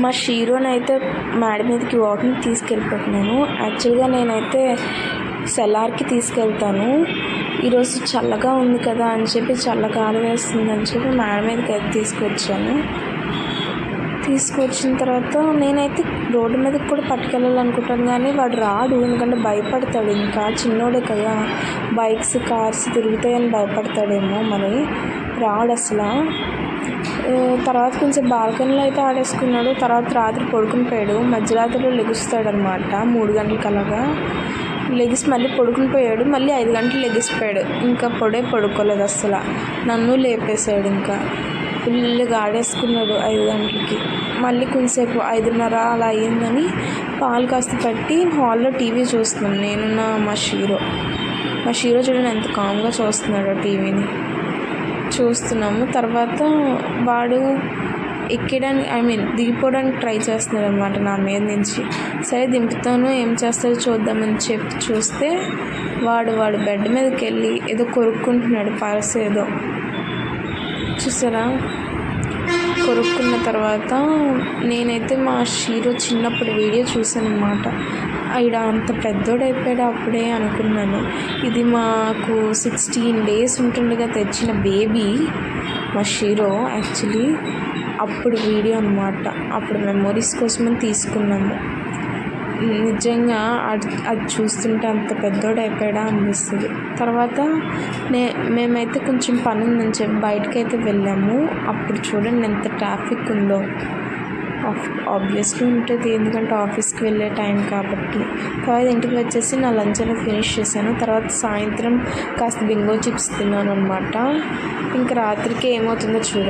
మా షీరోనైతే మేడ మీదకి వాకింగ్ తీసుకెళ్ళిపోతున్నాను. యాక్చువల్గా నేనైతే సెలార్కి తీసుకెళ్తాను. ఈరోజు చల్లగా ఉంది కదా అని చెప్పి, చల్లగాలి వేస్తుంది అని చెప్పి మేడ మీదకి అయితే తీసుకొచ్చిన తర్వాత నేనైతే రోడ్డు మీదకి కూడా పట్టుకెళ్ళాలనుకుంటాను, కానీ వాడు రాడు. ఎందుకంటే భయపడతాడు, ఇంకా చిన్నోడే కదా, బైక్స్ కార్స్ తిరుగుతాయని భయపడతాడేమో, మరి రాడు అసలు. తర్వాత కొంచెం బాల్కనీలో అయితే ఆడేసుకున్నాడు. తర్వాత రాత్రి పడుకుని పోయాడు. మధ్యరాత్రిలో లెగుస్తాడనమాట 3 గంటలకు అలాగా లెగిసి మళ్ళీ పడుకుని పోయాడు. మళ్ళీ 5 గంటలు లెగిసిపోయాడు. ఇంకా పడుకోలేదు అసలు. నన్ను లేపేశాడు. ఇంకా ఫుల్గా ఆడేసుకున్నాడు 5 గంటలకి. మళ్ళీ కొంచెంసేపు 5:30 అలా అయ్యిందని పాలు కాస్త పెట్టి హాల్లో టీవీ చూస్తున్నాను నేను మా షీరో చూడండి ఎంత కామ్గా చూస్తున్నాడో టీవీని చూస్తున్నాము. తర్వాత వాడు ఎక్కడానికి దిగిపోవడానికి ట్రై చేస్తున్నాడు అనమాట నా మీద నుంచి. సరే దింపుతాను, ఏం చేస్తాడో చూద్దామని చెప్పి చూస్తే వాడు బెడ్ మీదకి వెళ్ళి ఏదో కొరుక్కుంటున్నాడు. పర్స్ ఏదో చూసారా. కొరుక్కున్న తర్వాత నేనైతే మా షీరో చిన్నప్పుడు వీడియో చూసాను అనమాట. ఈడ అంత పెద్దోడైపోయాడు అప్పుడే అనుకున్నాను. ఇది మాకు 16 days ఉంటుండగా తెచ్చిన బేబీ మా షీరో. యాక్చువల్లీ అప్పుడు వీడియో అనమాట. అప్పుడు మెమొరీస్ కోసమని తీసుకున్నాము. నిజంగా అది చూస్తుంటే అంత పెద్దోడైపోయాడా అనిపిస్తుంది. తర్వాత మేమైతే కొంచెం పని ఉందని చెప్పి బయటకైతే వెళ్ళాము. అప్పుడు చూడండి ఎంత ట్రాఫిక్ ఉందో. ఆబ్వియస్లీ ఉంటుంది, ఎందుకంటే ఆఫీస్కి వెళ్ళే టైం కాబట్టి. తర్వాత ఇంటికి వచ్చేసి నా లంచ్ అనేది ఫినిష్ చేశాను. తర్వాత సాయంత్రం కాస్త బింగో చిప్స్ తిన్నాను అనమాట. ఇంకా రాత్రికి ఏమవుతుందో చూడండి.